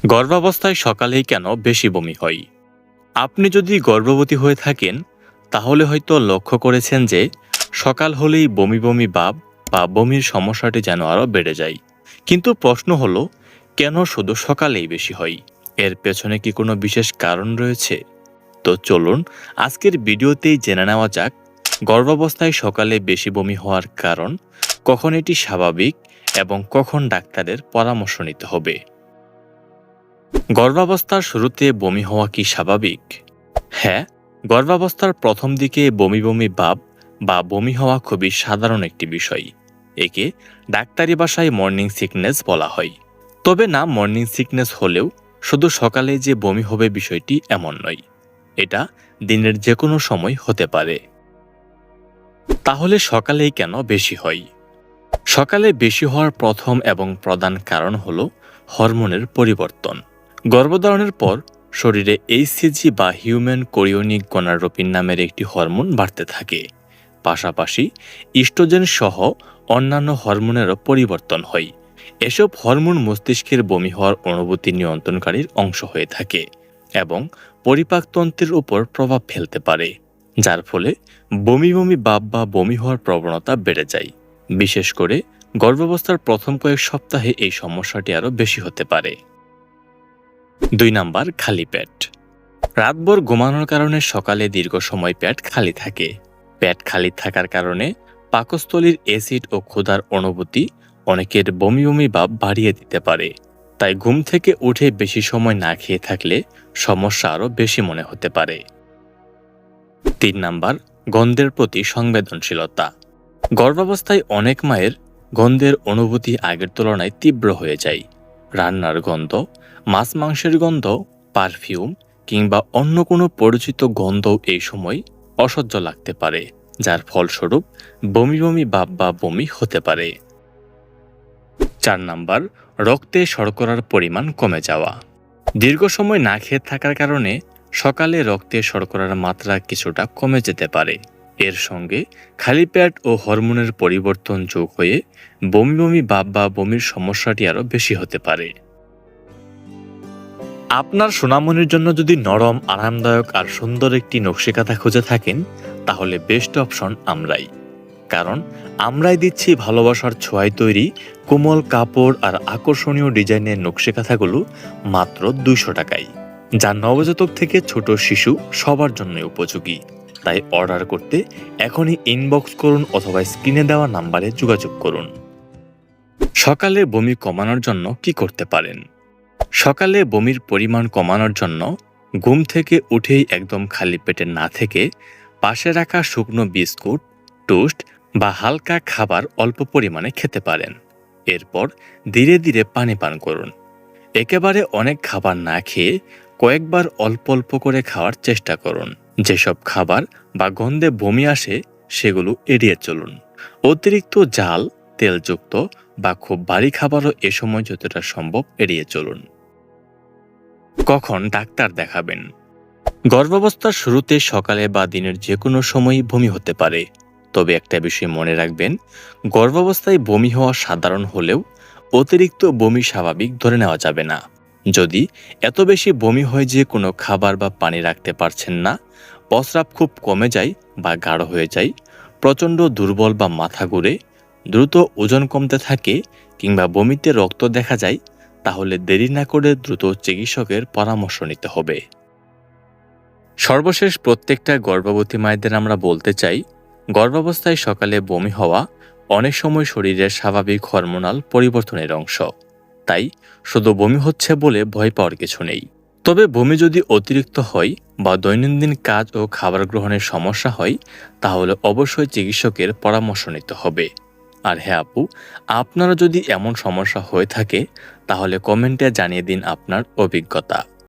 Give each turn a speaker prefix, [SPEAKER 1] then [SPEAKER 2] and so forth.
[SPEAKER 1] গর্ভাবস্থায় সকালেই কেন বেশি বমি হয়? আপনি যদি গর্ভবতী হয়ে থাকেন তাহলে হয়তো লক্ষ্য করেছেন যে সকাল হলেই বমি বমি ভাব বা বমির সমস্যাটি যেন আরও বেড়ে যায়। কিন্তু প্রশ্ন হলো, কেন শুধু সকালেই বেশি হয়? এর পেছনে কি কোনো বিশেষ কারণ রয়েছে? তো চলুন আজকের ভিডিওতেই জেনে নেওয়া যাক গর্ভাবস্থায় সকালে বেশি বমি হওয়ার কারণ, কখন এটি স্বাভাবিক এবং কখন ডাক্তারের পরামর্শ নিতে হবে। গর্ভাবস্থার শুরুতে বমি হওয়া কি স্বাভাবিক? হ্যাঁ, গর্ভাবস্থার প্রথম দিকে বমি বমি ভাব বা বমি হওয়া খুবই সাধারণ একটি বিষয়। একে ডাক্তারি ভাষায় মর্নিং সিকনেস বলা হয়। তবে না, মর্নিং সিকনেস হলেও শুধু সকালে যে বমি হবে বিষয়টি এমন নয়। এটা দিনের যে কোনো সময় হতে পারে। তাহলে সকালেই কেন বেশি হয়? সকালে বেশি হওয়ার প্রথম এবং প্রধান কারণ হল হরমোনের পরিবর্তন। গর্ভধারণের পর শরীরে এইচসিজি বা হিউম্যান কোরিওনিক গনাডোট্রপিন নামের একটি হরমোন বাড়তে থাকে। পাশাপাশি ইস্ট্রোজেন সহ অন্যান্য হরমোনেরও পরিবর্তন হয়। এসব হরমোন মস্তিষ্কের বমি হওয়ার অনুভূতি নিয়ন্ত্রণকারীর অংশ হয়ে থাকে এবং পরিপাকতন্ত্রের উপর প্রভাব ফেলতে পারে, যার ফলে বমি বমি ভাব বা বমি হওয়ার প্রবণতা বেড়ে যায়। বিশেষ করে গর্ভাবস্থার প্রথম কয়েক সপ্তাহে এই সমস্যাটি আরও বেশি হতে পারে। 2 নাম্বার, খালি পেট। রাতভর ঘুমানোর কারণে সকালে দীর্ঘ সময় পেট খালি থাকে। পেট খালি থাকার কারণে পাকস্থলীর অ্যাসিড ও ক্ষুধার অনুভূতি অনেকের বমি বমি ভাব বাড়িয়ে দিতে পারে। তাই ঘুম থেকে উঠে বেশি সময় না খেয়ে থাকলে সমস্যা আরও বেশি মনে হতে পারে। 3 নাম্বার, গন্ধের প্রতি সংবেদনশীলতা। গর্ভাবস্থায় অনেক মায়ের গন্ধের অনুভূতি আগের তুলনায় তীব্র হয়ে যায়। রান্নার গন্ধ, মাছ মাংসের গন্ধ, পারফিউম কিংবা অন্য কোনো পরিচিত গন্ধও এই সময় অসহ্য লাগতে পারে, যার ফলস্বরূপ বমি বমি ভাব বা বমি হতে পারে। 4 নাম্বার, রক্তে শর্করার পরিমাণ কমে যাওয়া। দীর্ঘ সময় না খেয়ে থাকার কারণে সকালে রক্তে শর্করার মাত্রা কিছুটা কমে যেতে পারে। এর সঙ্গে খালি পেট ও হরমোনের পরিবর্তন যোগ হয়ে বমি বমি ভাব বা বমির সমস্যাটি আরও বেশি হতে পারে। আপনার সোনামণির জন্য যদি নরম, আরামদায়ক আর সুন্দর একটি নকশিকাঁথা খুঁজে থাকেন তাহলে বেস্ট অপশন আমরাই। কারণ আমরাই দিচ্ছি ভালোবাসার ছোঁয়ায় তৈরি কোমল কাপড় আর আকর্ষণীয় ডিজাইনের নকশিকাঁথাগুলো মাত্র 200 টাকায়, যা নবজাতক থেকে ছোট শিশু সবার জন্য উপযোগী। তাই অর্ডার করতে এখনই ইনবক্স করুন অথবা স্ক্রিনে দেওয়া নাম্বারে যোগাযোগ করুন। সকালে বমি কমানোর জন্য কি করতে পারেন? সকালে বমির পরিমাণ কমানোর জন্য ঘুম থেকে উঠেই একদম খালি পেটে না থেকে পাশে রাখা শুকনো বিস্কুট, টোস্ট বা হালকা খাবার অল্প পরিমাণে খেতে পারেন। এরপর ধীরে ধীরে পানি পান করুন। একেবারে অনেক খাবার না খেয়ে কয়েকবার অল্প অল্প করে খাওয়ার চেষ্টা করুন। যেসব খাবার বা গন্ধে বমি আসে সেগুলো এড়িয়ে চলুন। অতিরিক্ত ঝাল, তেলযুক্ত বা খুব ভারী খাবারও এ সময় যতটা সম্ভব এড়িয়ে চলুন। কখন ডাক্তার দেখাবেন? গর্ভাবস্থার শুরুতে সকালে বা দিনের যে কোনো সময়ই বমি হতে পারে। তবে একটা বিষয় মনে রাখবেন, গর্ভাবস্থায় বমি হওয়া সাধারণ হলেও অতিরিক্ত বমি স্বাভাবিক ধরে নেওয়া যাবে না। যদি এত বেশি বমি হয় যে কোনো খাবার বা পানি রাখতে পারছেন না, প্রস্রাব খুব কমে যায় বা গাঢ় হয়ে যায়, প্রচণ্ড দুর্বল বা মাথা ঘুরে, দ্রুত ওজন কমতে থাকে কিংবা বমিতে রক্ত দেখা যায়, তাহলে দেরি না করে দ্রুত চিকিৎসকের পরামর্শ নিতে হবে। সর্বশেষ প্রত্যেকটা গর্ভবতী মায়েদের আমরা বলতে চাই, গর্ভাবস্থায় সকালে বমি হওয়া অনেক সময় শরীরের স্বাভাবিক হরমোনাল পরিবর্তনের অংশ। তাই শুধু বমি হচ্ছে বলে ভয় পাওয়ার কিছু নেই। তবে বমি যদি অতিরিক্ত হয় বা দৈনন্দিন কাজ ও খাবার গ্রহণের সমস্যা হয় তাহলে অবশ্যই চিকিৎসকের পরামর্শ নিতে হবে। আর হ্যাঁ আপু, আপনারা যদি এমন সমস্যা হয়ে থাকে তাহলে কমেন্টে জানিয়ে দিন আপনার অভিজ্ঞতা।